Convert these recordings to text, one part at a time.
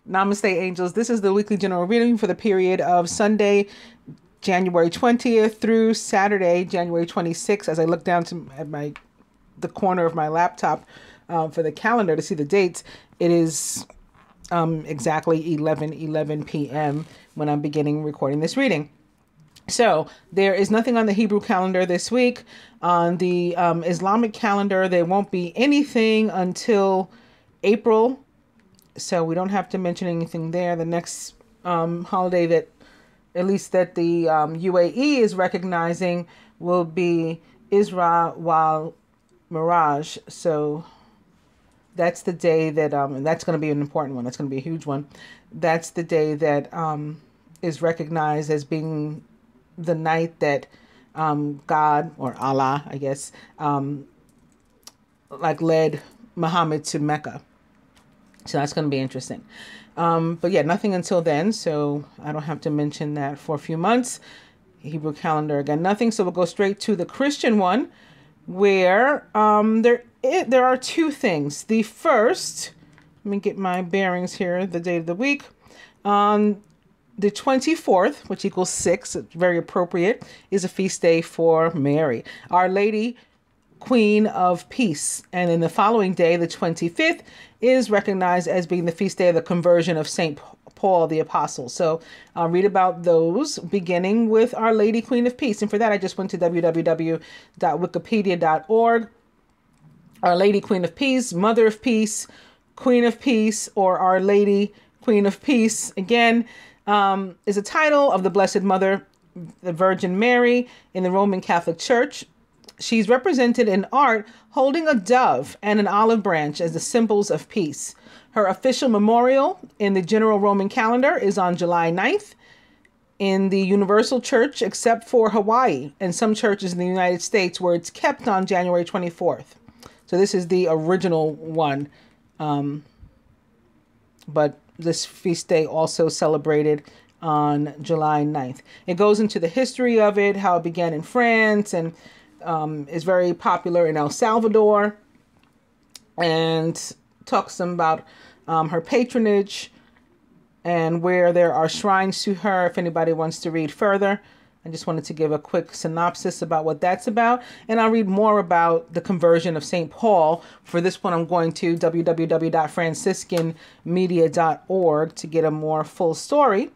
Namaste, angels. This is the weekly general reading for the period of Sunday, January 20th through Saturday, January 26th. As I look down at the corner of my laptop for the calendar to see the dates, it is exactly 11:11 p.m. when I'm beginning recording this reading. So there is nothing on the Hebrew calendar this week. On the Islamic calendar, there won't be anything until April. So we don't have to mention anything there. The next holiday that, at least that the UAE is recognizing, will be Isra wal Miraj. So that's the day that, and that's going to be an important one. That's going to be a huge one. That's the day that is recognized as being the night that God, or Allah, I guess, led Muhammad to Mecca. So that's going to be interesting. But yeah, nothing until then. So I don't have to mention that for a few months. Hebrew calendar, again, nothing. So we'll go straight to the Christian one, where there are two things. The first, let me get my bearings here, the day of the week. On the 24th, which equals 6, it's very appropriate, is a feast day for Mary, Our Lady, Queen of Peace. And then the following day, the 25th, is recognized as being the feast day of the conversion of St. Paul the Apostle. So I'll read about those, beginning with Our Lady, Queen of Peace. And for that, I just went to www.wikipedia.org. Our Lady, Queen of Peace, Mother of Peace, Queen of Peace, or Our Lady, Queen of Peace, again, is a title of the Blessed Mother, the Virgin Mary, in the Roman Catholic Church. She's represented in art holding a dove and an olive branch as the symbols of peace. Her official memorial in the general Roman calendar is on July 9th in the Universal Church, except for Hawaii and some churches in the United States, where it's kept on January 24th. So this is the original one. But this feast day also celebrated on July 9th. It goes into the history of it, how it began in France, and is very popular in El Salvador, and talks about her patronage and where there are shrines to her, if anybody wants to read further. I just wanted to give a quick synopsis about what that's about. And I'll read more about the conversion of St. Paul. For this one, I'm going to www.franciscanmedia.org to get a more full story.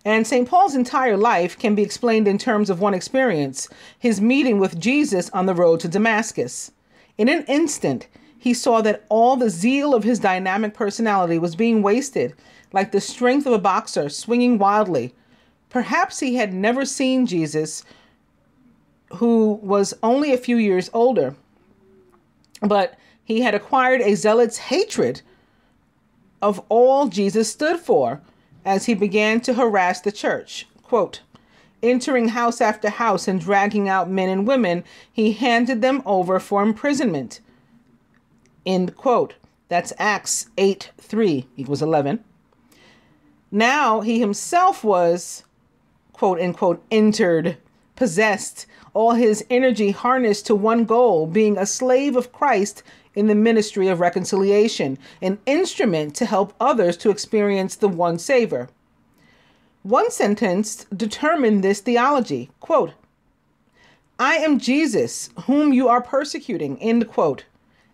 And St. Paul's entire life can be explained in terms of one experience, his meeting with Jesus on the road to Damascus. In an instant, he saw that all the zeal of his dynamic personality was being wasted, like the strength of a boxer swinging wildly. Perhaps he had never seen Jesus, who was only a few years older, but he had acquired a zealot's hatred of all Jesus stood for as he began to harass the church. Quote, entering house after house and dragging out men and women, he handed them over for imprisonment. End quote. That's Acts 8:3 equals 11. Now he himself was, quote unquote, entered, possessed, all his energy harnessed to one goal, being a slave of Christ in the ministry of reconciliation, an instrument to help others to experience the one Savior. One sentence determined this theology. Quote, I am Jesus, whom you are persecuting. End quote.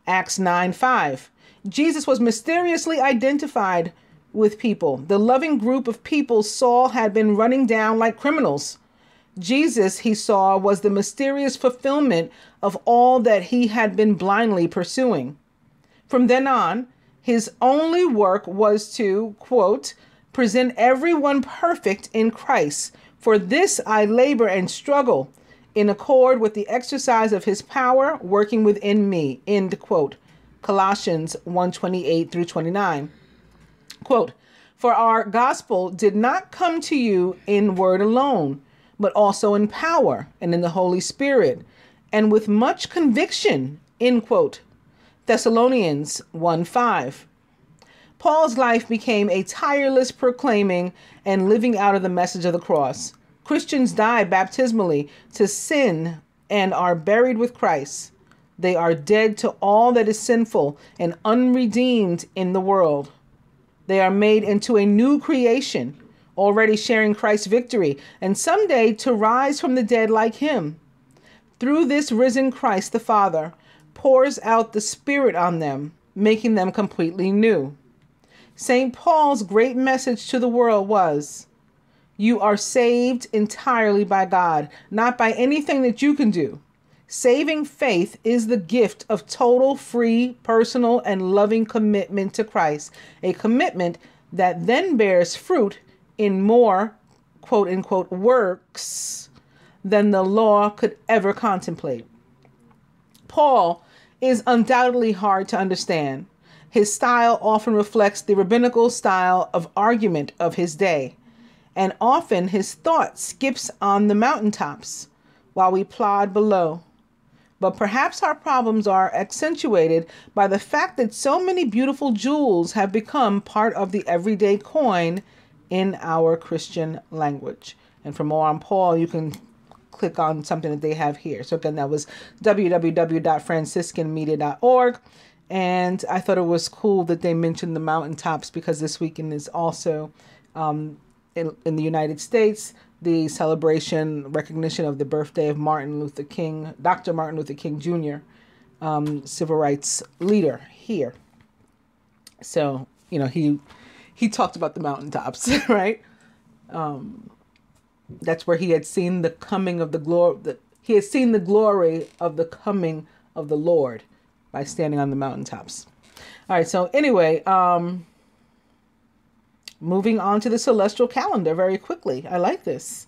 Acts 9:5. Jesus was mysteriously identified with people. The loving group of people Saul had been running down like criminals. Jesus, he saw, was the mysterious fulfillment of all that he had been blindly pursuing. From then on, his only work was to, quote, present everyone perfect in Christ. For this I labor and struggle in accord with the exercise of his power working within me. End quote. Colossians 1:28 through 29. Quote, for our gospel did not come to you in word alone, but also in power and in the Holy Spirit, and with much conviction, end quote. Thessalonians 1:5. Paul's life became a tireless proclaiming and living out of the message of the cross. Christians die baptismally to sin and are buried with Christ. They are dead to all that is sinful and unredeemed in the world. They are made into a new creation, already sharing Christ's victory, and someday to rise from the dead like him. Through this risen Christ, the Father pours out the Spirit on them, making them completely new. St. Paul's great message to the world was, you are saved entirely by God, not by anything that you can do. Saving faith is the gift of total, free, personal, and loving commitment to Christ, a commitment that then bears fruit in more, quote unquote, works than the law could ever contemplate. Paul is undoubtedly hard to understand. His style often reflects the rabbinical style of argument of his day, and often his thought skips on the mountaintops while we plod below. But perhaps our problems are accentuated by the fact that so many beautiful jewels have become part of the everyday coin in our Christian language. And for more on Paul, you can click on something that they have here. So again, that was www.franciscanmedia.org. And I thought it was cool that they mentioned the mountaintops, because this weekend is also in the United States, the recognition of the birthday of Martin Luther King, Dr. Martin Luther King Jr., civil rights leader here. So, you know, he talked about the mountaintops, right? That's where he had seen the coming of the glory. He had seen the glory of the coming of the Lord by standing on the mountaintops. All right. So anyway, moving on to the celestial calendar very quickly. I like this.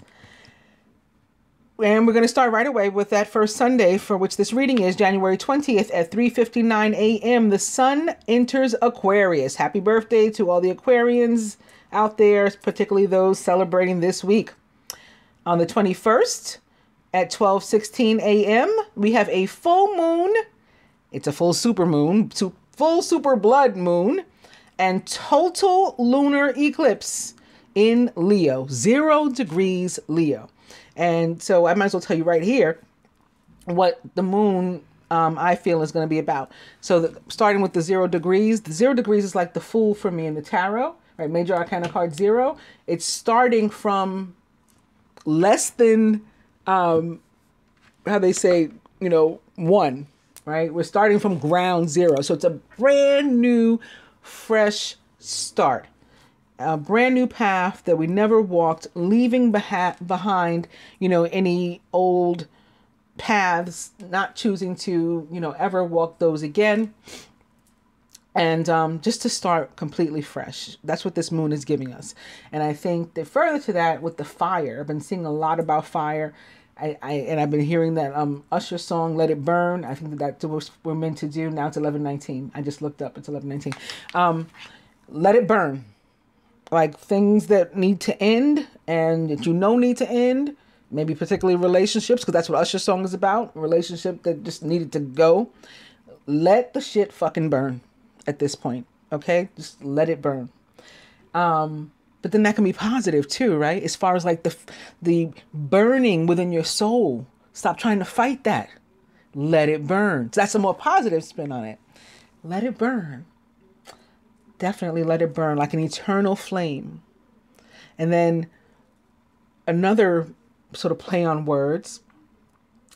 And we're going to start right away with that first Sunday, for which this reading is January 20th at 3:59 a.m. The sun enters Aquarius. Happy birthday to all the Aquarians out there, particularly those celebrating this week. On the 21st at 12:16 a.m., we have a full moon. It's a full super moon, full super blood moon, and total lunar eclipse in Leo, 0 degrees Leo. And so I might as well tell you right here what the moon I feel is going to be about. So starting with the 0 degrees is like the Fool for me in the tarot, right? Major Arcana card 0. It's starting from less than, how they say, 1, right? We're starting from ground zero. So it's a brand new, fresh start. A brand new path that we never walked, leaving behind, any old paths, not choosing to, ever walk those again. And just to start completely fresh. That's what this moon is giving us. And I think that further to that, with the fire, I've been seeing a lot about fire. I've been hearing that Usher song, Let It Burn. I think that's what we're meant to do. Now it's 11:19. I just looked up. It's 11:19. Let it burn. Like things that need to end and that need to end. Maybe particularly relationships, because that's what Usher's song is about. A relationship that just needed to go. Let the shit fucking burn at this point. Okay? Just let it burn. But then that can be positive too, right? As far as like the burning within your soul. Stop trying to fight that. Let it burn. So that's a more positive spin on it. Let it burn. Definitely let it burn like an eternal flame. And then another sort of play on words,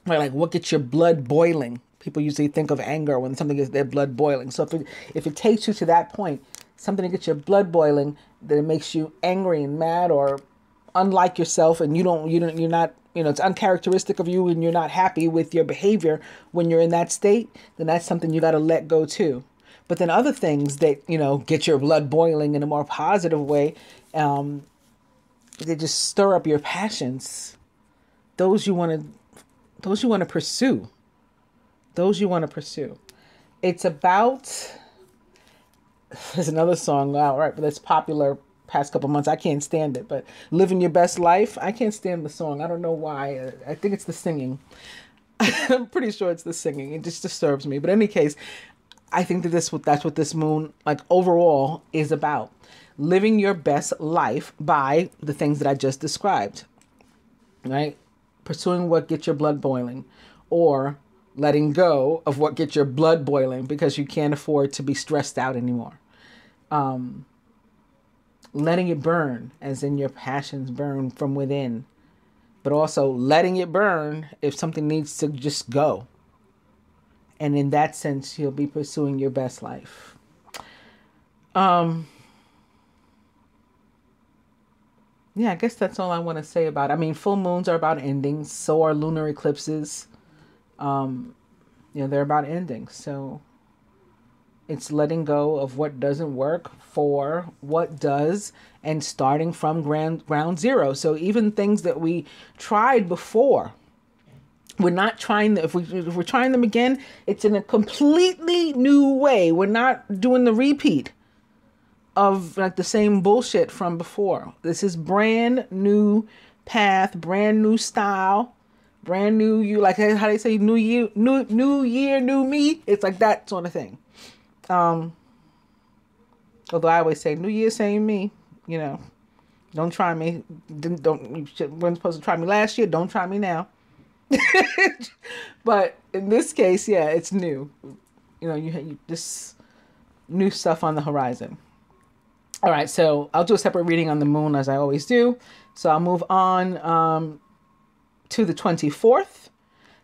right? Like what gets your blood boiling? People usually think of anger when something gets their blood boiling. So if it takes you to that point, something to get your blood boiling, that it makes you angry and mad or unlike yourself, and you're not, it's uncharacteristic of you, and you're not happy with your behavior when you're in that state, then that's something you got to let go too. But then other things that, get your blood boiling in a more positive way, they just stir up your passions. Those you want to pursue. It's about, there's another song out, right, but that's popular past couple months. I can't stand it, but Living Your Best Life. I can't stand the song. I don't know why. I think it's the singing. I'm pretty sure it's the singing. It just disturbs me. But in any case, I think that that's what this moon, like overall, is about. Living your best life by the things that I just described, right? Pursuing what gets your blood boiling, or letting go of what gets your blood boiling because you can't afford to be stressed out anymore. letting it burn, as in your passions burn from within, but also letting it burn if something needs to just go. And in that sense, you'll be pursuing your best life. Yeah, I guess that's all I want to say about it. I mean, full moons are about endings. So are lunar eclipses. They're about endings. So it's letting go of what doesn't work for what does, and starting from ground zero. So even things that we tried before, we're not trying them. If we're trying them again, it's in a completely new way. We're not doing the repeat of like the same bullshit from before. This is brand new path, brand new style, brand new you. Like how they say, new year, new me. It's like that sort of thing. Although I always say, new year, same me. Don't try me. You weren't supposed to try me last year. Don't try me now. But in this case, yeah, it's new. You this new stuff on the horizon. All right, so I'll do a separate reading on the moon as I always do. So I'll move on to the 24th,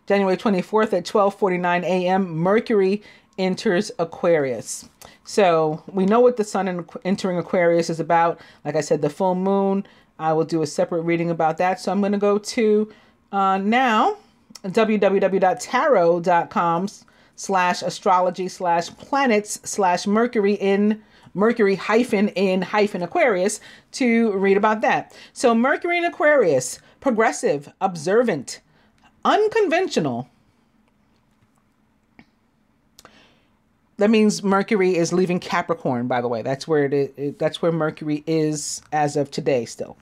January 24th at 12:49 a.m. Mercury enters Aquarius. So we know what the sun entering Aquarius is about. Like I said, the full moon. I will do a separate reading about that. So I'm going to go to now www.tarot.com/astrology/planets/Mercury-in-Aquarius to read about that. So Mercury in Aquarius, progressive, observant, unconventional. That means Mercury is leaving Capricorn, by the way. That's where that's where Mercury is as of today still.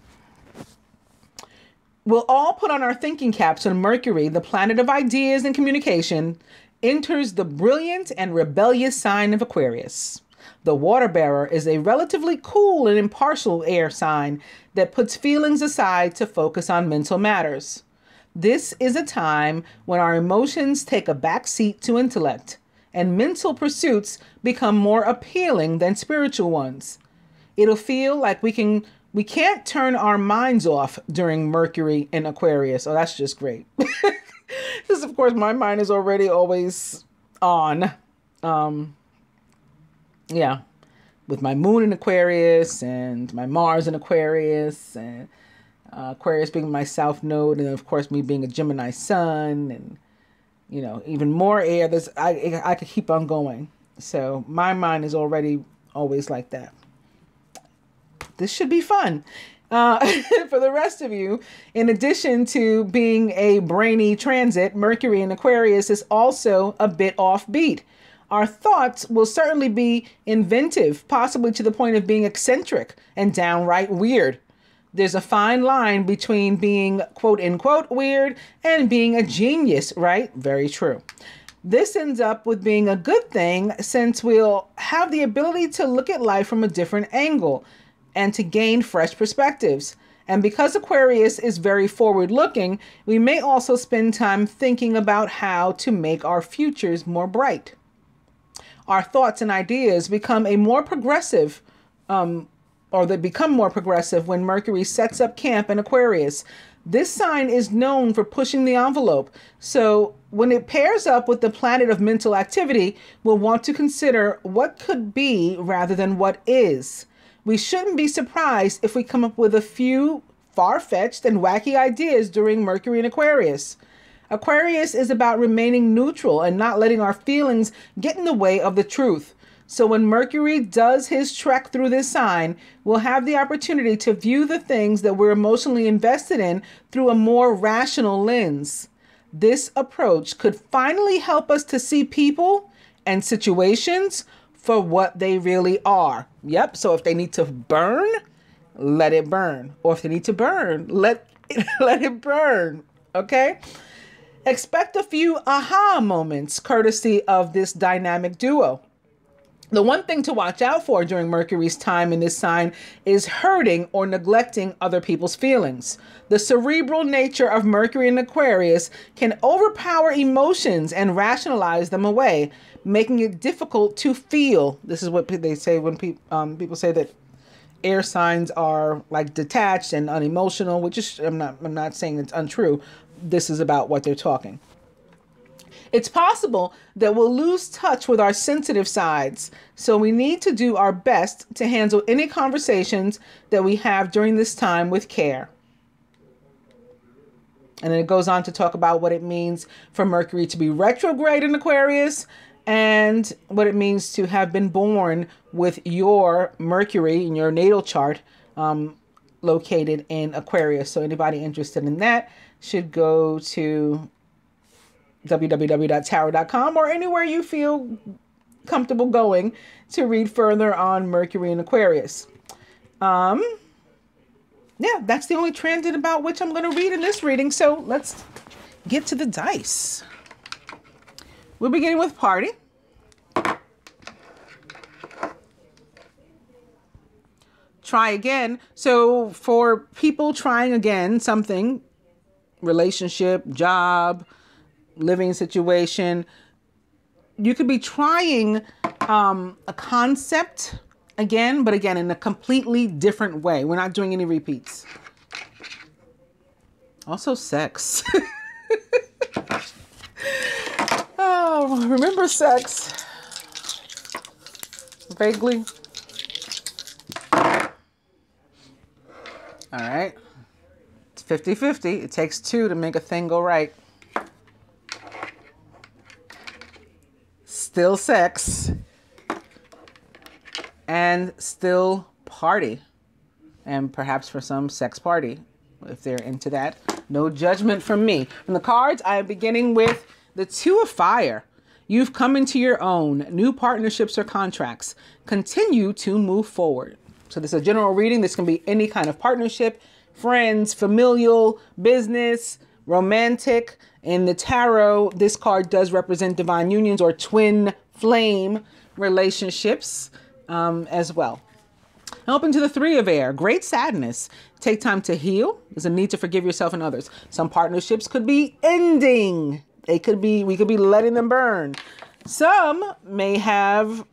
We'll all put on our thinking caps when Mercury, the planet of ideas and communication, enters the brilliant and rebellious sign of Aquarius. The water bearer is a relatively cool and impartial air sign that puts feelings aside to focus on mental matters. This is a time when our emotions take a back seat to intellect, and mental pursuits become more appealing than spiritual ones. It'll feel like we can't turn our minds off during Mercury in Aquarius. Oh, that's just great. Because, of course, my mind is already always on. Yeah. With my moon in Aquarius and my Mars in Aquarius. And Aquarius being my south node. And, of course, me being a Gemini sun. And, even more air. I could keep on going. So my mind is already always like that. This should be fun. For the rest of you, in addition to being a brainy transit, Mercury in Aquarius is also a bit offbeat. Our thoughts will certainly be inventive, possibly to the point of being eccentric and downright weird. There's a fine line between being quote unquote weird and being a genius, right? Very true. This ends up with being a good thing since we'll have the ability to look at life from a different angle and to gain fresh perspectives. And because Aquarius is very forward-looking, we may also spend time thinking about how to make our futures more bright. Our thoughts and ideas become more progressive when Mercury sets up camp in Aquarius. This sign is known for pushing the envelope. So when it pairs up with the planet of mental activity, we'll want to consider what could be rather than what is. We shouldn't be surprised if we come up with a few far-fetched and wacky ideas during Mercury in Aquarius. Aquarius is about remaining neutral and not letting our feelings get in the way of the truth. So when Mercury does his trek through this sign, we'll have the opportunity to view the things that we're emotionally invested in through a more rational lens. This approach could finally help us to see people and situations for what they really are. Yep. So if they need to burn, let it burn. Or if they need to burn, let it burn. Okay. Expect a few aha moments courtesy of this dynamic duo. The one thing to watch out for during Mercury's time in this sign is hurting or neglecting other people's feelings. The cerebral nature of Mercury in Aquarius can overpower emotions and rationalize them away, making it difficult to feel. This is what they say when people say that air signs are like detached and unemotional, which is, I'm not saying it's untrue. This is about what they're talking. It's possible that we'll lose touch with our sensitive sides, so we need to do our best to handle any conversations that we have during this time with care. And then it goes on to talk about what it means for Mercury to be retrograde in Aquarius and what it means to have been born with your Mercury in your natal chart located in Aquarius. So anybody interested in that should go to www.tarot.com or anywhere you feel comfortable going to read further on Mercury in Aquarius. Yeah, that's the only transit about which I'm going to read in this reading. So let's get to the dice. We're beginning with party. Try again. So for people trying again something, relationship, job, living situation, you could be trying a concept again, but again, in a completely different way. We're not doing any repeats. Also sex. Oh, remember sex? Vaguely. All right. It's 50-50. It takes two to make a thing go right. Still sex. And still party. And perhaps for some, sex party, if they're into that. No judgment from me. From the cards, I am beginning with the Two of Fire. You've come into your own. New partnerships or contracts. Continue to move forward. So this is a general reading. This can be any kind of partnership, friends, familial, business, romantic. In the tarot, this card does represent divine unions or twin flame relationships as well. Open to the Three of Air. Great sadness. Take time to heal. There's a need to forgive yourself and others. Some partnerships could be ending. We could be letting them burn. Some may have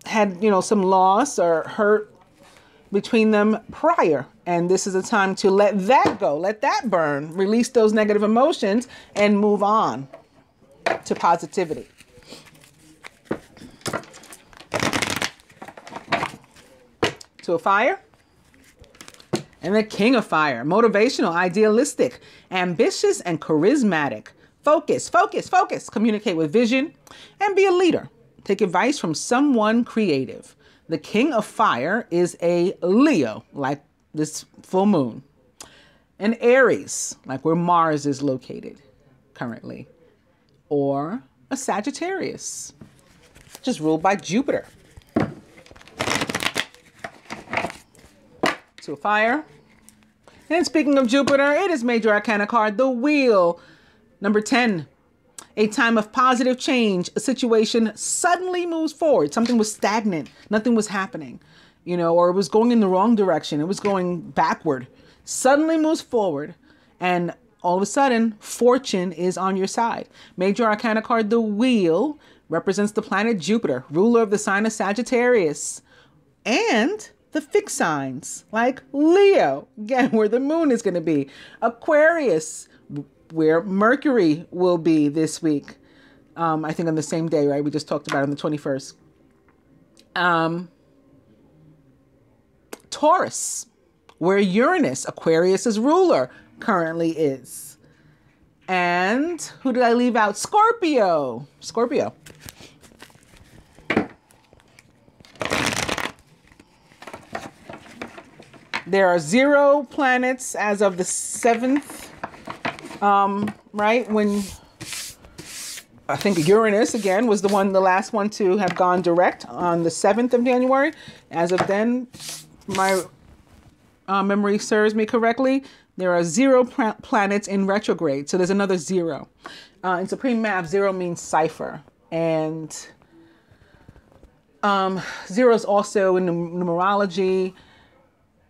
had, some loss or hurt between them prior. And this is a time to let that go, let that burn, release those negative emotions and move on to positivity. Two of Fire. And the King of Fire. Motivational, idealistic, ambitious, and charismatic. Focus, focus, focus. Communicate with vision and be a leader. Take advice from someone creative. The King of Fire is a Leo, like this full moon. An Aries, like where Mars is located currently. Or a Sagittarius, just ruled by Jupiter. Two of Fire. And speaking of Jupiter, it is Major Arcana card, the Wheel. Number 10. A time of positive change. A situation suddenly moves forward. Something was stagnant. Nothing was happening, or it was going in the wrong direction. It was going backward. Suddenly moves forward. And all of a sudden, fortune is on your side. Major Arcana card, the Wheel, represents the planet Jupiter, ruler of the sign of Sagittarius. And the fixed signs, like Leo, again, where the moon is going to be. Aquarius, where Mercury will be this week. I think on the same day, right? We just talked about it on the 21st. Taurus, where Uranus, Aquarius's ruler, currently is. And who did I leave out? Scorpio. Scorpio. There are 0 planets as of the 7th, right? When I think Uranus, again, was the last one to have gone direct on the 7th of January. As of then, my memory serves me correctly, there are 0 planets in retrograde. So there's another 0. In Supreme Math, 0 means cipher. And 0 is also in numerology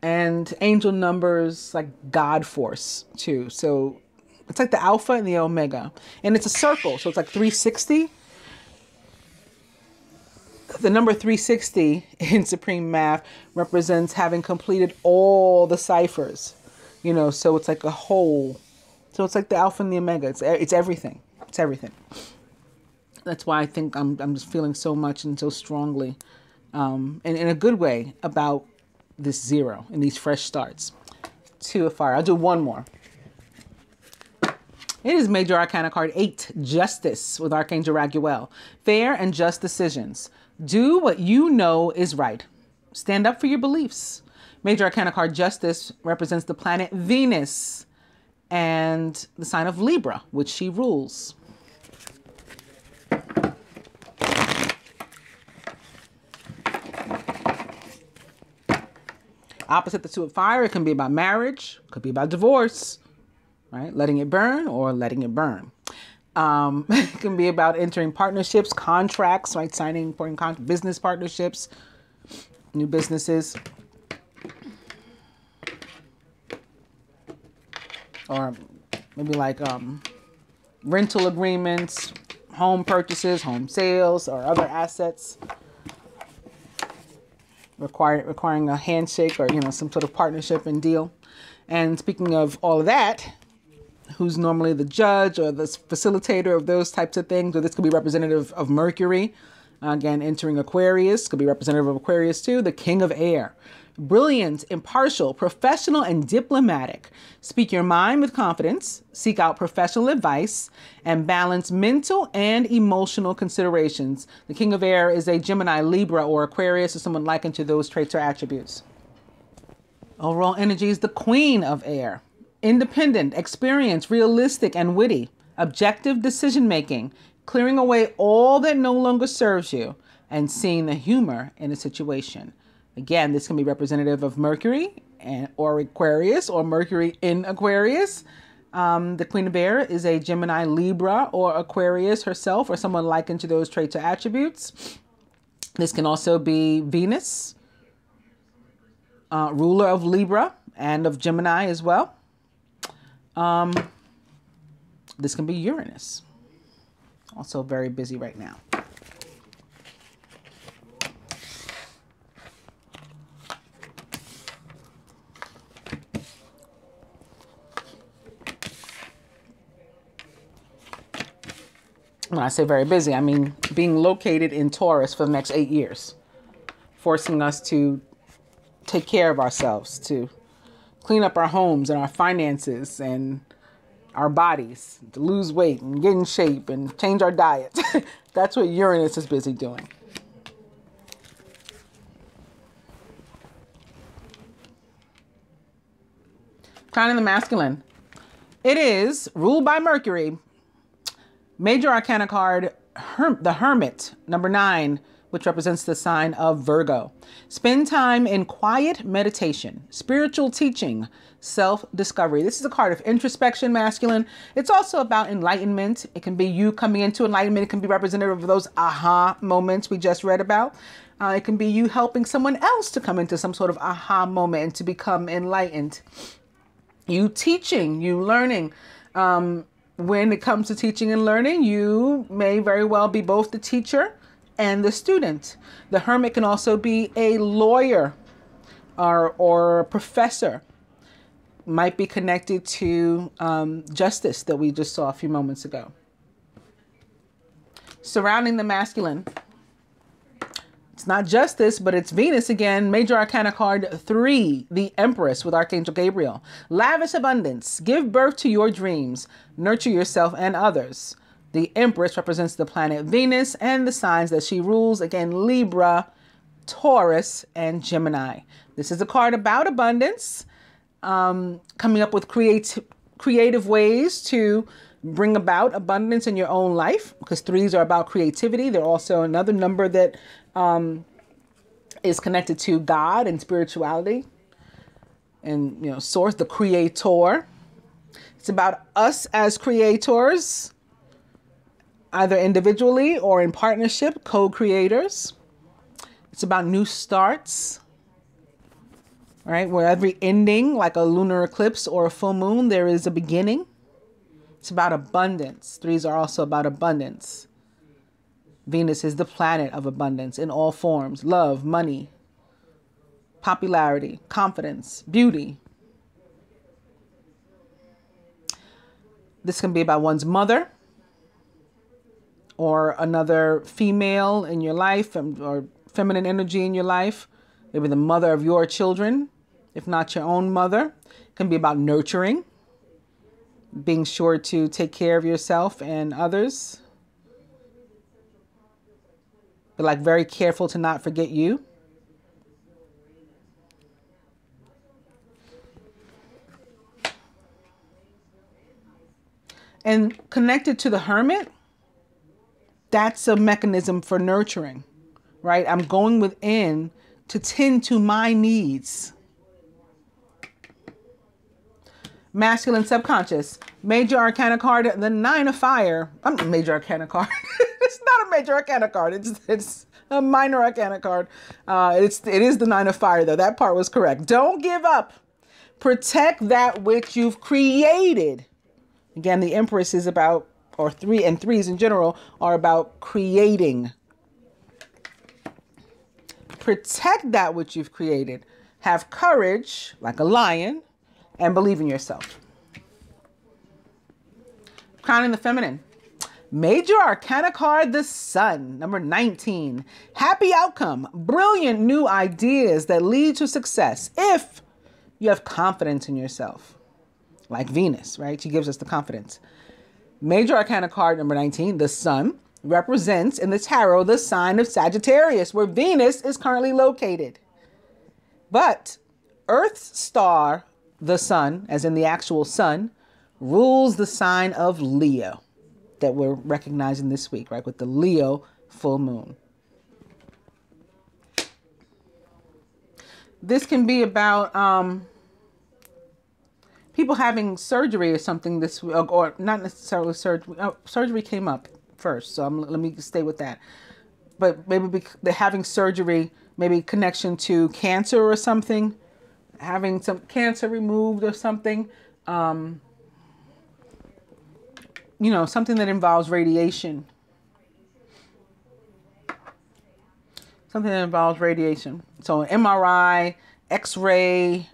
and angel numbers, like God force too. So it's like the alpha and the omega. And it's a circle, so it's like 360. The number 360 in Supreme Math represents having completed all the ciphers, you know, so it's like a whole. So it's like the Alpha and the Omega. It's everything. It's everything. That's why I think I'm just feeling so much and so strongly, and in a good way, about this zero and these fresh starts. Two of fire. I'll do one more. It is Major Arcana card 8, Justice, with Archangel Raguel. Fair and just decisions. Do what you know is right. Stand up for your beliefs. Major Arcana card Justice represents the planet Venus and the sign of Libra, which she rules. Opposite the Two of Fire, it can be about marriage, could be about divorce, right? Letting it burn or letting it burn. It can be about entering partnerships, contracts, right? Signing important business partnerships, new businesses. Or maybe like rental agreements, home purchases, home sales, or other assets. Requiring a handshake or, you know, some sort of partnership and deal. And speaking of all of that, who's normally the judge or the facilitator of those types of things, or this could be representative of Mercury, again, entering Aquarius, could be representative of Aquarius too, the King of Air. Brilliant, impartial, professional, and diplomatic. Speak your mind with confidence, seek out professional advice, and balance mental and emotional considerations. The King of Air is a Gemini, Libra, or Aquarius, or someone likened to those traits or attributes. Overall energy is the Queen of Air. Independent, experienced, realistic, and witty. Objective decision-making, clearing away all that no longer serves you, and seeing the humor in a situation. Again, this can be representative of Mercury or Aquarius, or Mercury in Aquarius. The Queen of Air is a Gemini, Libra, or Aquarius herself, or someone likened to those traits or attributes. This can also be Venus, ruler of Libra and of Gemini as well. This can be Uranus, also very busy right now. When I say very busy, I mean being located in Taurus for the next 8 years, forcing us to take care of ourselves, to clean up our homes and our finances and our bodies, to lose weight and get in shape and change our diet. That's what Uranus is busy doing. Crown of the masculine. It is ruled by Mercury. Major Arcana card, the Hermit, number 9, which represents the sign of Virgo. Spend time in quiet meditation, spiritual teaching, self-discovery. This is a card of introspection, masculine. It's also about enlightenment. It can be you coming into enlightenment. It can be representative of those aha moments we just read about. It can be you helping someone else to come into some sort of aha moment and to become enlightened. You teaching, you learning. When it comes to teaching and learning, you may very well be both the teacher and the student. The Hermit can also be a lawyer or a professor. Might be connected to justice that we just saw a few moments ago. Surrounding the masculine. It's not justice, but it's Venus again. Major Arcana card 3, the Empress with Archangel Gabriel. Lavish abundance. Give birth to your dreams. Nurture yourself and others. The Empress represents the planet Venus and the signs that she rules. Again, Libra, Taurus, and Gemini. This is a card about abundance. Coming up with creative ways to bring about abundance in your own life, because 3s are about creativity. They're also another number that is connected to God and spirituality and, you know, source, the creator. It's about us as creators, either individually or in partnership, co-creators. It's about new starts, right? Where every ending, like a lunar eclipse or a full moon, there is a beginning. It's about abundance. 3s are also about abundance. Venus is the planet of abundance in all forms: love, money, popularity, confidence, beauty. This can be about one's mother or another female in your life, or feminine energy in your life. Maybe the mother of your children, if not your own mother. It can be about nurturing, being sure to take care of yourself and others. But like very careful to not forget you. And connected to the Hermit, that's a mechanism for nurturing, right? I'm going within to tend to my needs. Masculine subconscious. Major Arcana card, the Nine of Fire. Major Arcana card. It's not a Major Arcana card. It's a Minor Arcana card. It is the Nine of Fire, though. That part was correct. Don't give up. Protect that which you've created. Again, the Empress is about, or threes in general, are about creating. Protect that which you've created. Have courage, like a lion, and believe in yourself. Crowning the feminine. Major Arcana card, the Sun, number 19. Happy outcome. Brilliant new ideas that lead to success if you have confidence in yourself. Like Venus, right? She gives us the confidence. Major Arcana card number 19, the Sun, represents in the tarot the sign of Sagittarius, where Venus is currently located. But Earth's star, the Sun, as in the actual Sun, rules the sign of Leo that we're recognizing this week, right? With the Leo full moon. This can be about people having surgery or something this week, or not necessarily surgery. Oh, surgery came up first, so let me stay with that. But maybe they're having surgery, maybe connection to cancer or something, having some cancer removed or something. You know, something that involves radiation. Something that involves radiation. So MRI, X-ray,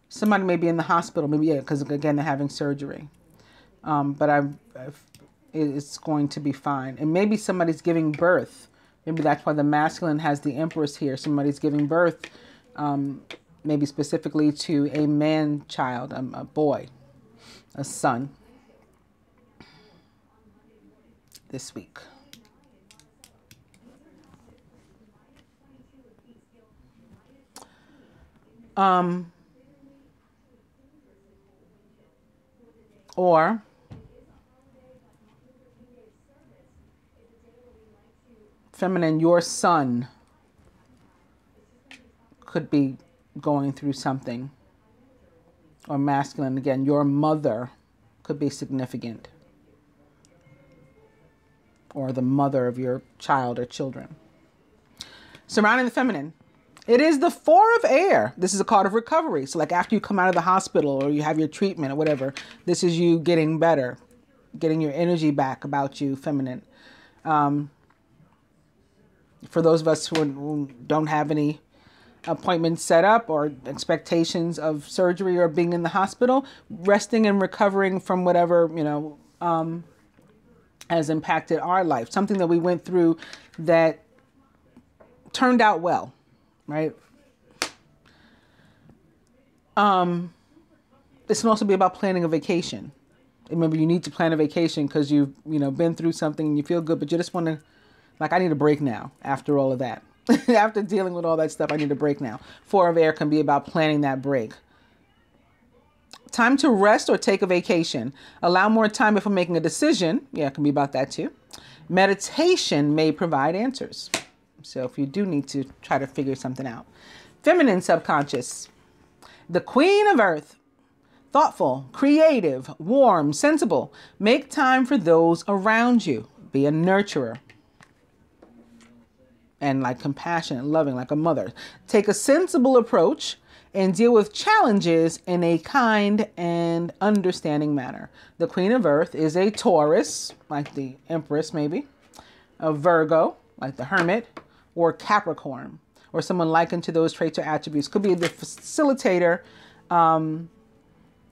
somebody may be in the hospital, maybe, yeah, because again, they're having surgery. But it's going to be fine. And maybe somebody's giving birth. Maybe that's why the masculine has the Empress here. Somebody's giving birth, maybe specifically to a man child, a boy, a son, this week. Or feminine, your son could be going through something. Or masculine, again, your mother could be significant. Or the mother of your child or children. Surrounding the feminine. It is the Four of Air. This is a card of recovery. So like after you come out of the hospital or you have your treatment or whatever, this is you getting better, getting your energy back about you, feminine. For those of us who don't have any appointments set up or expectations of surgery or being in the hospital, resting and recovering from whatever, you know, has impacted our life. Something that we went through that turned out well. Right. This can also be about planning a vacation. Remember, you need to plan a vacation because you've, been through something and you feel good, but you just want to, like, I need a break now after all of that. After dealing with all that stuff, I need a break now. Four of Air can be about planning that break. Time to rest or take a vacation. Allow more time before making a decision. Yeah, it can be about that too. Meditation may provide answers. So if you do need to try to figure something out. Feminine subconscious. The Queen of Earth. Thoughtful, creative, warm, sensible. Make time for those around you. Be a nurturer. and like compassionate, loving, like a mother. Take a sensible approach and deal with challenges in a kind and understanding manner. The Queen of Earth is a Taurus, like the Empress maybe, a Virgo, like the Hermit, or Capricorn, or someone likened to those traits or attributes. Could be the facilitator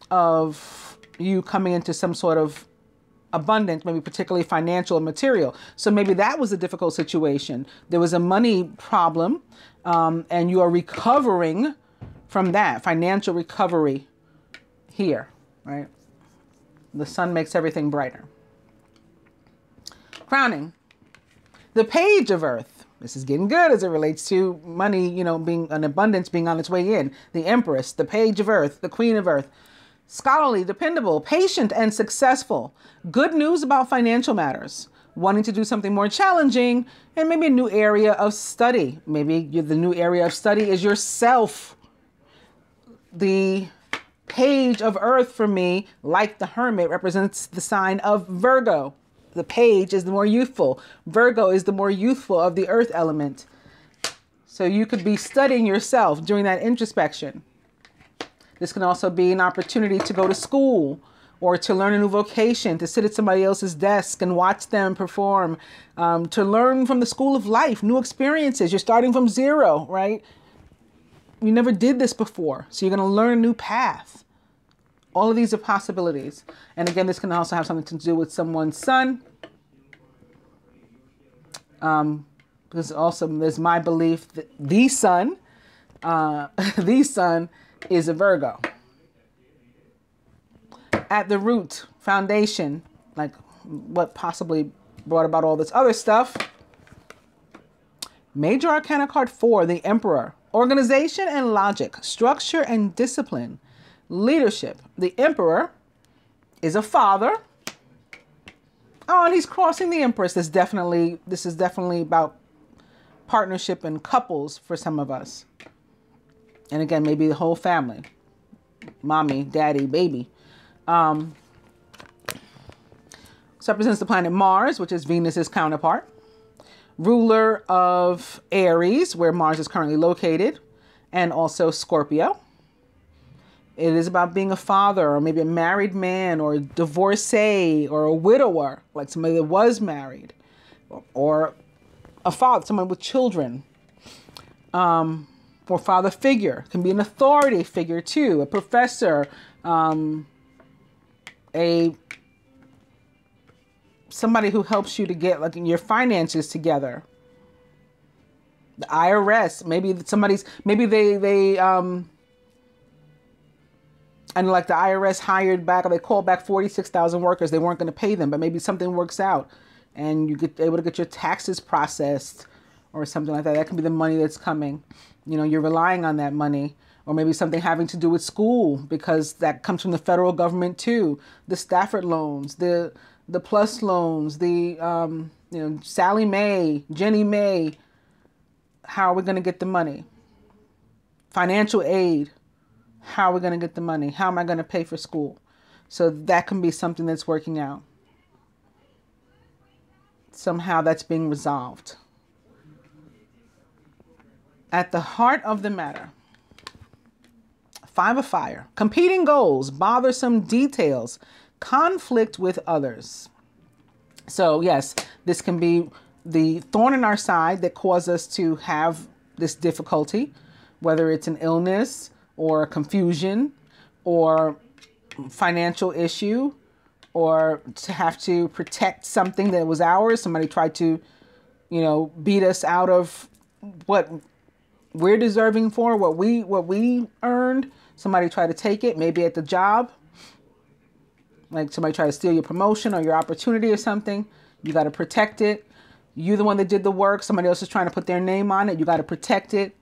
of you coming into some sort of abundance, maybe particularly financial and material. So maybe that was a difficult situation. There was a money problem, and you are recovering from that, financial recovery here, right? The sun makes everything brighter. Crowning. The Page of Earth. This is getting good as it relates to money, you know, being an abundance, being on its way in. The Empress, the Page of Earth, the Queen of Earth. Scholarly, dependable, patient, and successful. Good news about financial matters. Wanting to do something more challenging, and maybe a new area of study. Maybe the new area of study is yourself. The Page of Earth for me, like the Hermit, represents the sign of Virgo. The Page is the more youthful. Virgo is the more youthful of the earth element. So you could be studying yourself, doing that introspection. This can also be an opportunity to go to school or to learn a new vocation, to sit at somebody else's desk and watch them perform, to learn from the school of life, new experiences. You're starting from zero, right? You never did this before, so you're going to learn a new path. All of these are possibilities. And again, this can also have something to do with someone's sun. Because also there's my belief that the sun is a Virgo. At the root, foundation, like what possibly brought about all this other stuff. Major Arcana card 4, the Emperor. Organization and logic, structure and discipline, leadership. The Emperor is a father. Oh, and he's crossing the Empress. This is definitely about partnership and couples for some of us. And again, maybe the whole family. Mommy, daddy, baby. This represents the planet Mars, which is Venus's counterpart. Ruler of Aries, where Mars is currently located, and also Scorpio. It is about being a father, or maybe a married man, or a divorcee, or a widower, like somebody that was married, or a father, someone with children, or father figure. Can be an authority figure too, a professor, somebody who helps you to get like your finances together. The IRS, and like the IRS hired back, or they called back 46,000 workers. They weren't going to pay them, but maybe something works out and you get able to get your taxes processed or something like that. That can be the money that's coming. You know, you're relying on that money. Or maybe something having to do with school, because that comes from the federal government too. The Stafford loans, the Plus loans, the Sally Mae, Jenny Mae. How are we going to get the money? Financial aid. How are we going to get the money? How am I going to pay for school? So that can be something that's working out. Somehow that's being resolved. At the heart of the matter. 5 of Fire. Competing goals, bothersome details, conflict with others. So yes, this can be the thorn in our side that causes us to have this difficulty, whether it's an illness or confusion or financial issue, or to have to protect something that was ours. Somebody tried to, beat us out of what we're deserving for, what we earned. Somebody tried to take it, maybe at the job. Like somebody tried to steal your promotion or your opportunity or something. You got to protect it. You're the one that did the work. Somebody else is trying to put their name on it. You got to protect it.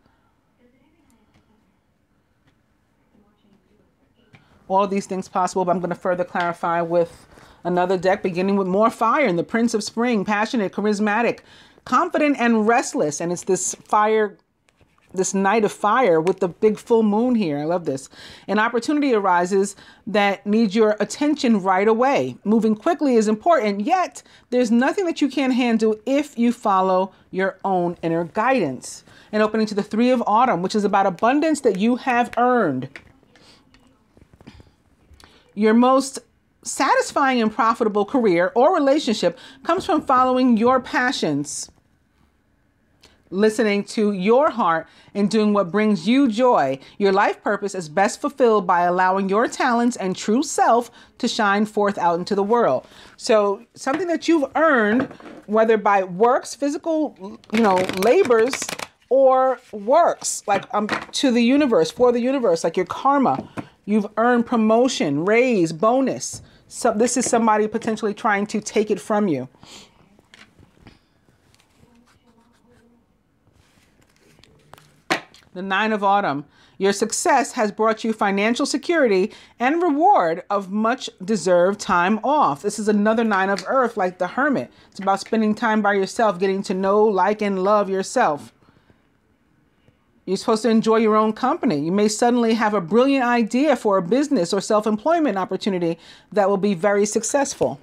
All of these things possible, but I'm going to further clarify with another deck, beginning with more fire. And the Prince of Spring, passionate, charismatic, confident, and restless. And it's this fire this night of fire with the big full moon here. I love this. An opportunity arises that needs your attention right away. Moving quickly is important, yet there's nothing that you can't handle if you follow your own inner guidance. And opening to the 3 of Autumn, which is about abundance that you have earned. Your most satisfying and profitable career or relationship comes from following your passions, listening to your heart, and doing what brings you joy. Your life purpose is best fulfilled by allowing your talents and true self to shine forth out into the world. So something that you've earned, whether by works, physical, labors, or works like to the universe, for the universe, like your karma. You've earned promotion, raise, bonus. So this is somebody potentially trying to take it from you. The 9 of Autumn. Your success has brought you financial security and reward of much deserved time off. This is another 9 of Earth, like the Hermit. It's about spending time by yourself, getting to know, like, and love yourself. You're supposed to enjoy your own company. You may suddenly have a brilliant idea for a business or self-employment opportunity that will be very successful.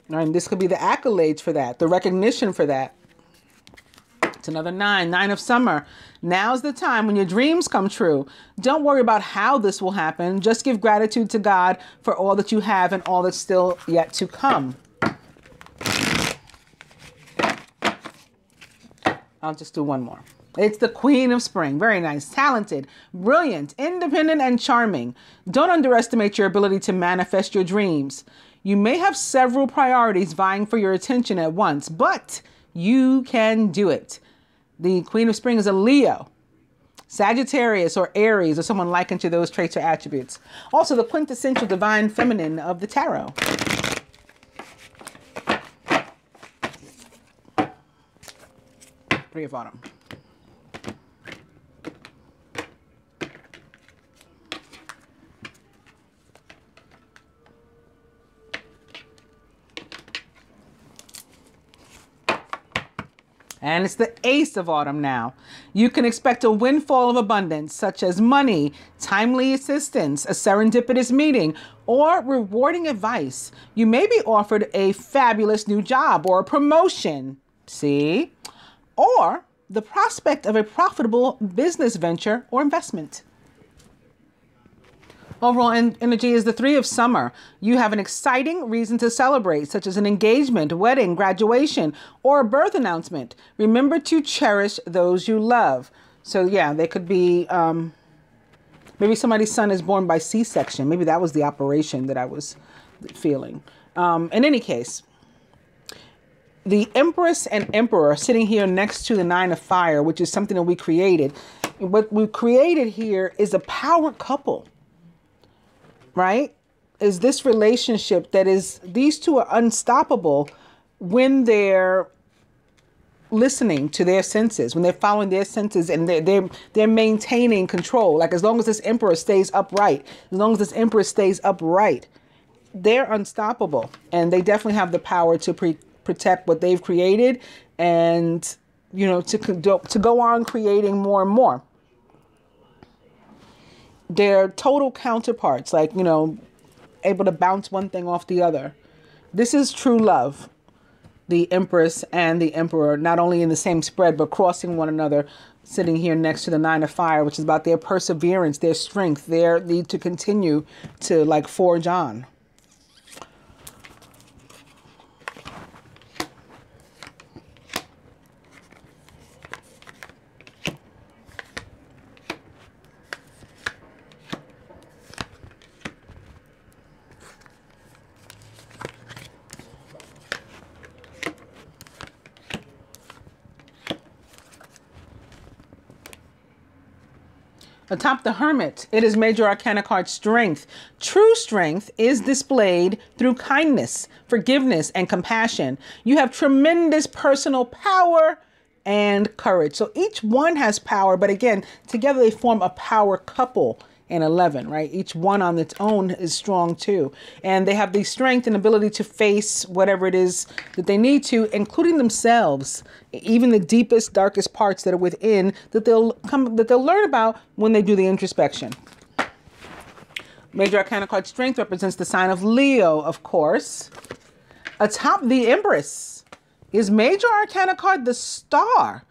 And this could be the accolades for that, the recognition for that. It's another 9, 9 of Summer. Now's the time when your dreams come true. Don't worry about how this will happen. Just give gratitude to God for all that you have and all that's still yet to come. I'll just do one more. It's the Queen of Spring. Very nice. Talented, brilliant, independent, and charming. Don't underestimate your ability to manifest your dreams. You may have several priorities vying for your attention at once, but you can do it. The Queen of Spring is a Leo, Sagittarius, or Aries, or someone likened to those traits or attributes. Also, the quintessential divine feminine of the tarot. Three of Autumn. And it's the Ace of Autumn now. You can expect a windfall of abundance, such as money, timely assistance, a serendipitous meeting, or rewarding advice. You may be offered a fabulous new job or a promotion, see? Or the prospect of a profitable business venture or investment. Overall energy is the 3 of Summer. You have an exciting reason to celebrate, such as an engagement, wedding, graduation, or a birth announcement. Remember to cherish those you love. So yeah, they could be, maybe somebody's son is born by C-section. Maybe that was the operation that I was feeling. In any case, the Empress and Emperor are sitting here next to the 9 of Fire, which is something that we created. What we created here is a power couple. Right? Is this relationship that is, these two are unstoppable when they're listening to their senses, when they're following their senses, and they're maintaining control. Like as long as this Emperor stays upright, as long as this Empress stays upright, they're unstoppable. And they definitely have the power to protect what they've created and, you know, to go on creating more and more. They're total counterparts, like, you know, able to bounce one thing off the other. This is true love. The Empress and the Emperor, not only in the same spread, but crossing one another, sitting here next to the 9 of Fire, which is about their perseverance, their strength, their need to continue to like forge on. Atop the Hermit, it is Major Arcana card Strength. True strength is displayed through kindness, forgiveness, and compassion. You have tremendous personal power and courage. So each one has power, but again, together they form a power couple. and 11, right? Each one on its own is strong too. And they have the strength and ability to face whatever it is that they need to, including themselves, even the deepest, darkest parts that are within that they'll learn about when they do the introspection. Major Arcana card Strength represents the sign of Leo, of course. Atop the Empress is Major Arcana card the Star.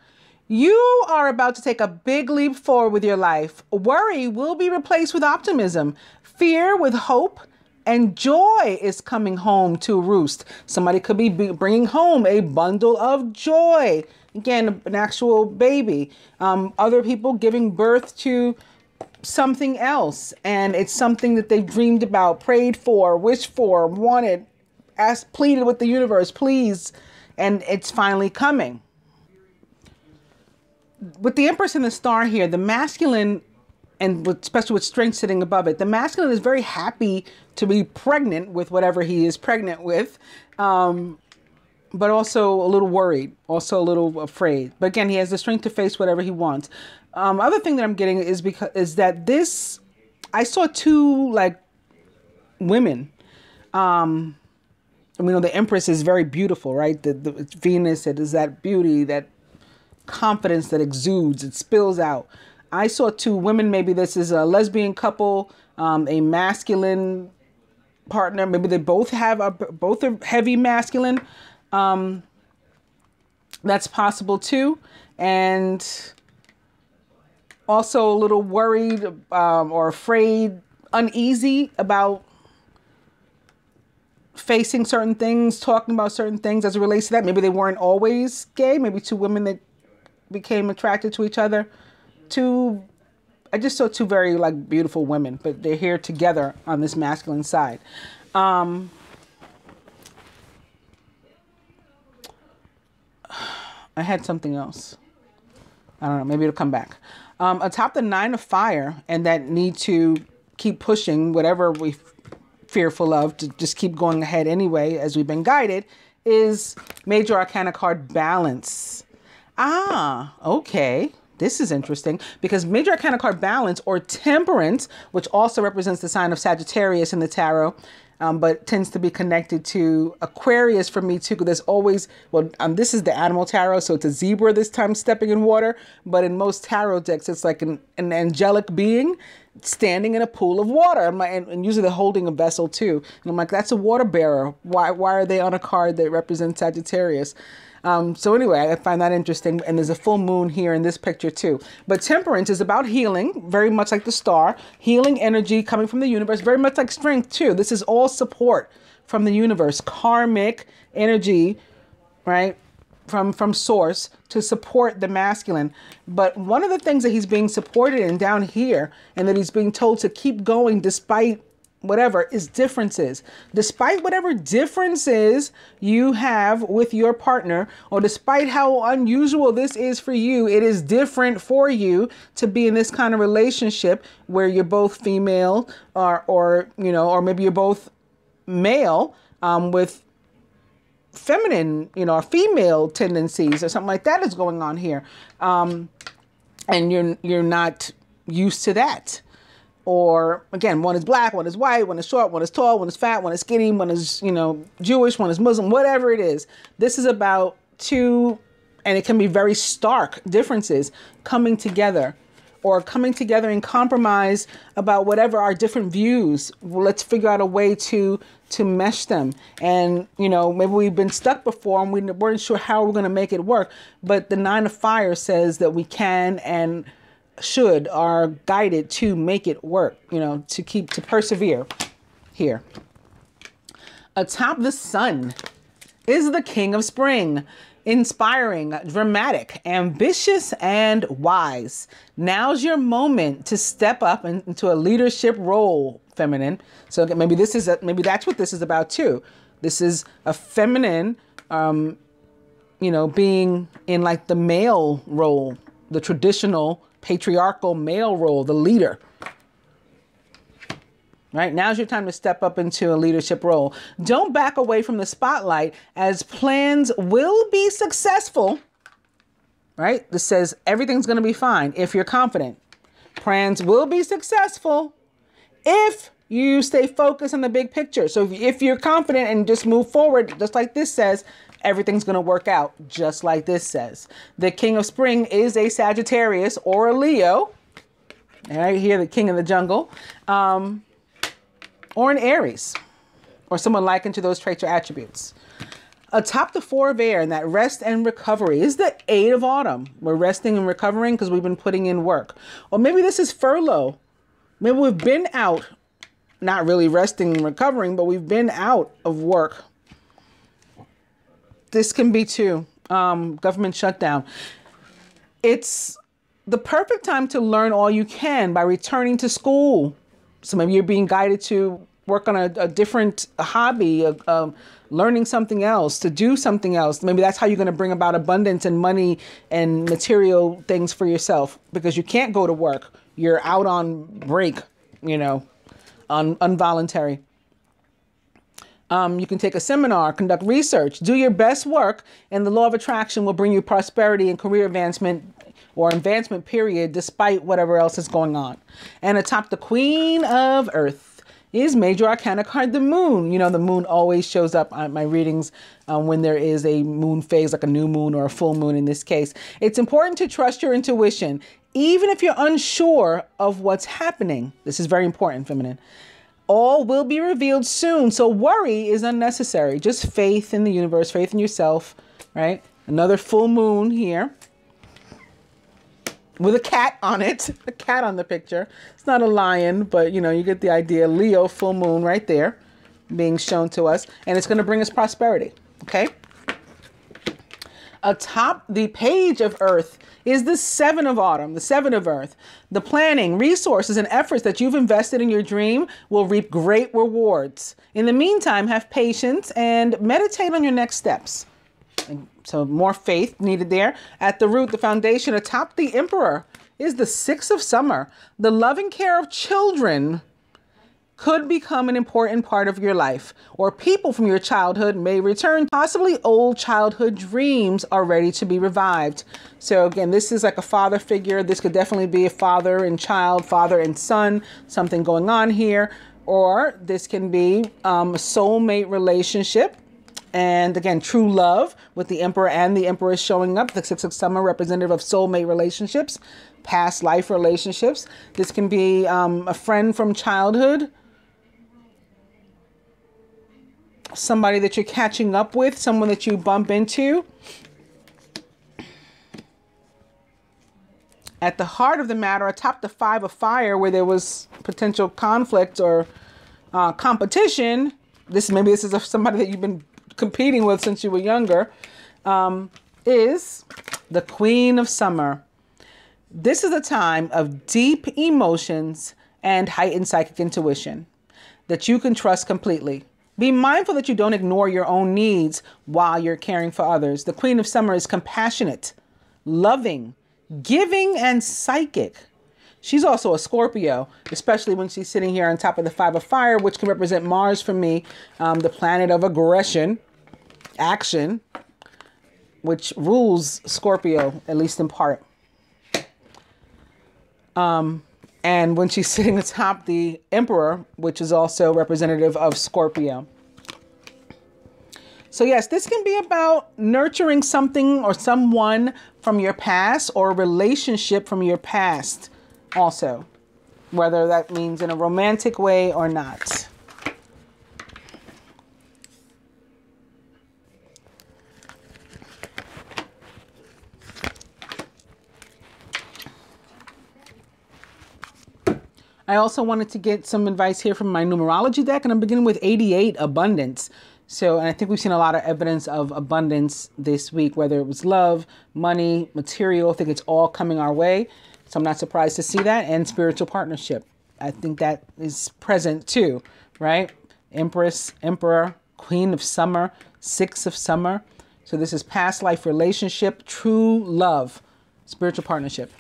You are about to take a big leap forward with your life. Worry will be replaced with optimism. Fear with hope. And joy is coming home to roost. Somebody could be bringing home a bundle of joy. Again, an actual baby. Other people giving birth to something else. And it's something that they've dreamed about, prayed for, wished for, wanted, asked, pleaded with the universe, please. And it's finally coming. With the Empress and the Star here, the masculine, and especially with Strength sitting above it, the masculine is very happy to be pregnant with whatever he is pregnant with, but also a little worried, also a little afraid. But again, he has the strength to face whatever he wants. Other thing that I'm getting is that this, I saw two like women. We know the Empress is very beautiful, right? The Venus, it is that beauty, that confidence that exudes, it spills out. I saw two women. Maybe this is a lesbian couple, a masculine partner. Maybe they both both are heavy masculine. That's possible too. And also a little worried or afraid, uneasy about facing certain things, talking about certain things as it relates to that. Maybe they weren't always gay. Maybe two women that became attracted to each other. I just saw two very like beautiful women, but they're here together on this masculine side. I had something else. I don't know. Maybe it'll come back. Atop the Nine of Fire and that need to keep pushing whatever we're fearful of to just keep going ahead anyway, as we've been guided, is Major Arcana card Balance. Okay. This is interesting because Major Arcana card Balance or Temperance, which also represents the sign of Sagittarius in the tarot, but tends to be connected to Aquarius for me too. Because there's always, this is the animal tarot, so it's a zebra this time stepping in water. But in most tarot decks, it's like an angelic being standing in a pool of water, and usually they're holding a vessel too. And I'm like, that's a water bearer. Why are they on a card that represents Sagittarius? So anyway, I find that interesting. And there's a full moon here in this picture too. But Temperance is about healing, very much like the Star. Healing energy coming from the universe, very much like Strength too. This is all support from the universe. Karmic energy, right? From source to support the masculine. But one of the things that he's being supported in down here and that he's being told to keep going despite whatever is differences. Despite whatever differences you have with your partner, or despite how unusual this is for you, it is different for you to be in this kind of relationship where you're both female or maybe you're both male with feminine, or female tendencies or something like that is going on here. And you're not used to that. Or again, one is black, one is white, one is short, one is tall, one is fat, one is skinny, one is, Jewish, one is Muslim, whatever it is. This is about two, and it can be very stark differences coming together, or coming together in compromise about whatever our different views. Well, let's figure out a way to mesh them. And, maybe we've been stuck before and we weren't sure how we're going to make it work. But the Nine of Fire says that we can and are guided to make it work, to persevere here. Atop the Sun is the King of Spring. Inspiring, dramatic, ambitious, and wise. Now's your moment to step up into a leadership role, feminine. So maybe that's what this is about too. This is a feminine, being in like the male role, the traditional patriarchal male role, the leader. Right? Now's your time to step up into a leadership role. Don't back away from the spotlight, as plans will be successful. Right? This says everything's going to be fine if you're confident. Plans will be successful if you stay focused on the big picture. So if you're confident and just move forward, just like this says, everything's going to work out just like this says. The king of spring is a Sagittarius or a Leo. All right, here, the king of the jungle, or an Aries, or someone likened to those traits or attributes. Atop the four of air, and that rest and recovery is the 8 of autumn. We're resting and recovering because we've been putting in work. Or maybe this is furlough. Maybe we've been out, not really resting and recovering, but we've been out of work. This can be too, government shutdown. It's the perfect time to learn all you can by returning to school. So maybe you're being guided to work on a different hobby, learning something else, to do something else. Maybe that's how you're going to bring about abundance and money and material things for yourself, because you can't go to work. You're out on break, you know, involuntary. You can take a seminar, conduct research, do your best work, and the law of attraction will bring you prosperity and career advancement or advancement period, despite whatever else is going on. And atop the Queen of Earth is Major Arcana card, the Moon. You know, the Moon always shows up on my readings when there is a moon phase, like a new moon or a full moon in this case. It's important to trust your intuition, even if you're unsure of what's happening. This is very important, feminine. All will be revealed soon, so worry is unnecessary. Just faith in the universe, faith in yourself, right? Another full moon here with a cat on it, a cat on the picture. It's not a lion, but you know, you get the idea. Leo, full moon right there being shown to us, and it's going to bring us prosperity, okay? Atop the page of Earth is the 7 of autumn, the 7 of Earth. The planning, resources, and efforts that you've invested in your dream will reap great rewards. In the meantime, have patience and meditate on your next steps. And so more faith needed there. At the root, the foundation, atop the Emperor is the 6 of summer. The loving care of children could become an important part of your life, or people from your childhood may return. Possibly old childhood dreams are ready to be revived. So again, this is like a father figure. This could definitely be a father and child, father and son, something going on here. Or this can be a soulmate relationship. And again, true love with the Emperor and the Empress showing up. The 6 of summer, representative of soulmate relationships, past life relationships. This can be a friend from childhood, somebody that you're catching up with, someone that you bump into. At the heart of the matter, atop the 5 of fire, where there was potential conflict or competition, maybe this is somebody that you've been competing with since you were younger, is the Queen of Summer. This is a time of deep emotions and heightened psychic intuition that you can trust completely. Be mindful that you don't ignore your own needs while you're caring for others. The Queen of Summer is compassionate, loving, giving, and psychic. She's also a Scorpio, especially when she's sitting here on top of the 5 of fire, which can represent Mars for me, the planet of aggression, action, which rules Scorpio, at least in part. And when she's sitting atop the Emperor, which is also representative of Scorpio. So yes, this can be about nurturing something or someone from your past, or a relationship from your past also, whether that means in a romantic way or not. I also wanted to get some advice here from my numerology deck, and I'm beginning with 88, abundance. So, and I think we've seen a lot of evidence of abundance this week, whether it was love, money, material. I think it's all coming our way. So I'm not surprised to see that. And spiritual partnership. I think that is present too, right? Empress, Emperor, Queen of Summer, 6 of summer. So this is past life relationship, true love, spiritual partnership.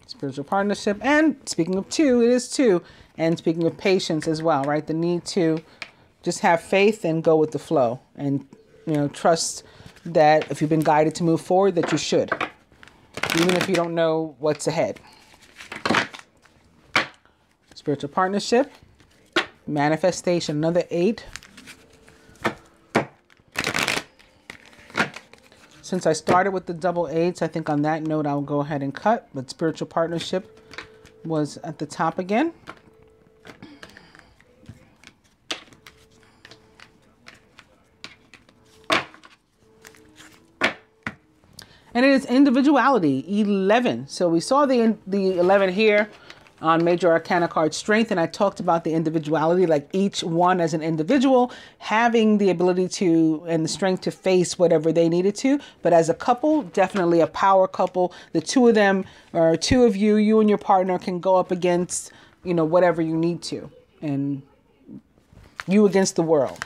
Spiritual partnership. And speaking of 2, it is 2. And speaking of patience as well, right? The need to just have faith and go with the flow and trust that if you've been guided to move forward, that you should, even if you don't know what's ahead. Spiritual partnership, manifestation, another 8. Since I started with the double 8s, I think on that note, I'll go ahead and cut. But spiritual partnership was at the top again. And it is individuality, 11. So we saw the 11 here on Major Arcana card Strength, and I talked about the individuality, like each one as an individual having the ability to and the strength to face whatever they needed to. But as a couple, definitely a power couple. The two of them, or two of you, you and your partner, can go up against, whatever you need to, and you against the world.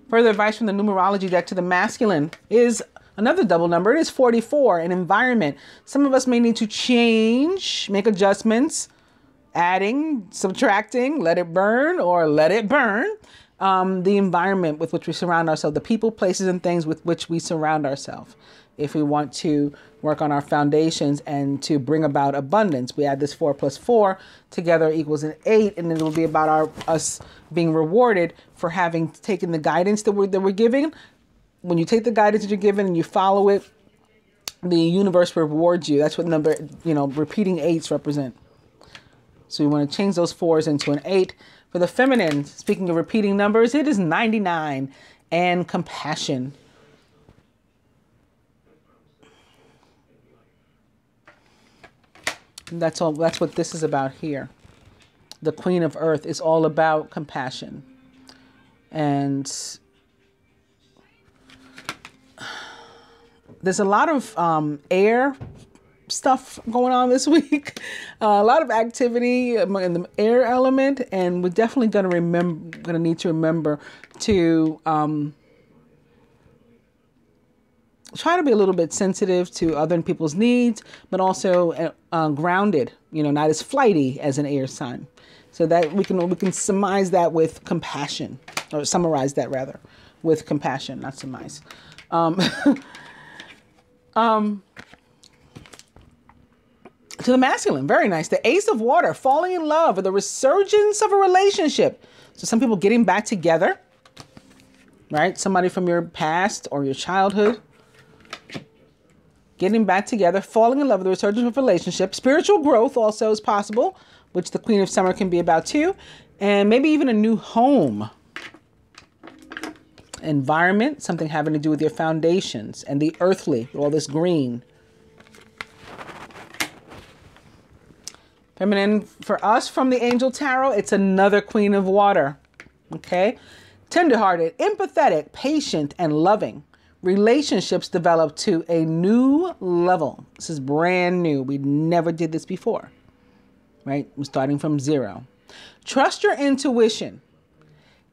Further advice from the numerology deck to the masculine is another double number. It is 44, an environment. Some of us may need to change, make adjustments, adding, subtracting, let it burn or let it burn. The environment with which we surround ourselves, the people, places, and things with which we surround ourselves. If we want to work on our foundations and to bring about abundance, we add this 4 plus 4 together equals an 8, and it will be about us being rewarded for having taken the guidance that we're giving. When you take the guidance that you're given and you follow it, the universe rewards you. That's what repeating 8s represent. So you want to change those 4s into an 8. For the feminine, speaking of repeating numbers, it is 99 and compassion. That's all. That's what this is about here. The Queen of Earth is all about compassion. And there's a lot of air stuff going on this week. A lot of activity in the air element, and we're definitely going to need to remember to try to be a little bit sensitive to other people's needs, but also grounded, not as flighty as an air sign. So that we can surmise that with compassion, or summarize that rather with compassion, not surmise. To the masculine, very nice. The Ace of Water, falling in love, or the resurgence of a relationship. So some people getting back together, right? Somebody from your past or your childhood. Getting back together, falling in love, the resurgence of a relationship. Spiritual growth also is possible, which the Queen of Summer can be about too. And maybe even a new home. Environment, something having to do with your foundations. And the earthly, all this green. Feminine, for us from the Angel Tarot, it's another Queen of Water. Okay? Tenderhearted, empathetic, patient, and loving. Relationships develop to a new level. This is brand new. We never did this before. Right? We're starting from 0. Trust your intuition.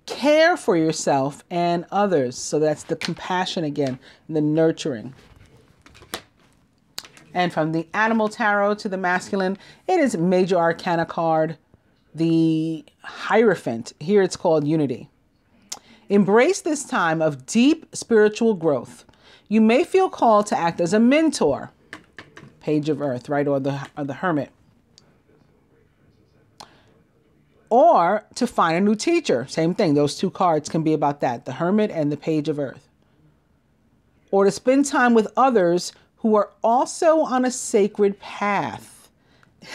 Care for yourself and others. So that's the compassion again, the nurturing. And from the Animal Tarot to the masculine, it is Major Arcana card, the Hierophant. Here it's called Unity. Embrace this time of deep spiritual growth. You may feel called to act as a mentor. Page of Earth, right? Or the Hermit. Or to find a new teacher. Same thing. Those two cards can be about that. The Hermit and the Page of Earth. Or to spend time with others who are also on a sacred path.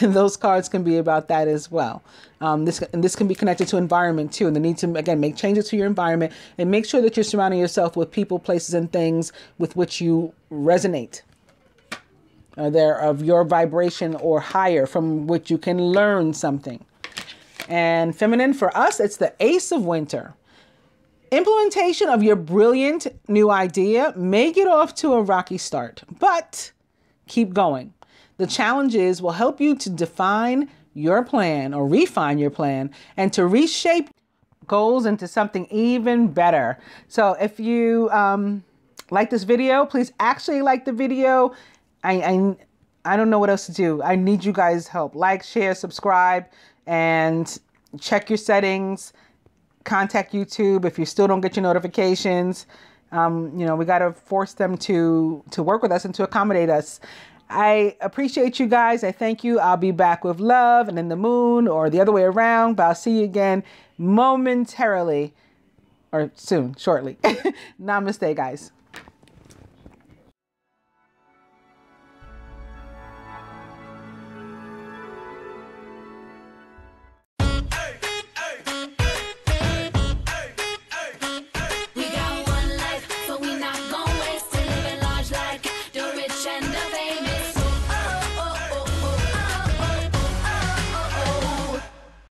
And those cards can be about that as well. This can be connected to environment too. And the need to, again, make changes to your environment and make sure that you're surrounding yourself with people, places, and things with which you resonate. They're of your vibration or higher, from which you can learn something. And feminine, for us, it's the Ace of Winter. Implementation of your brilliant new idea may get off to a rocky start, but keep going. The challenges will help you to define your plan or refine your plan and to reshape goals into something even better. So if you like this video, please actually like the video. I don't know what else to do. I need you guys' help. Like, share, subscribe, and check your settings. contact YouTube if you still don't get your notifications. We got to force them to work with us and to accommodate us. I appreciate you guys. I thank you. I'll be back with love and in the moon, or the other way around, but I'll see you again momentarily, or soon, shortly. Namaste, guys.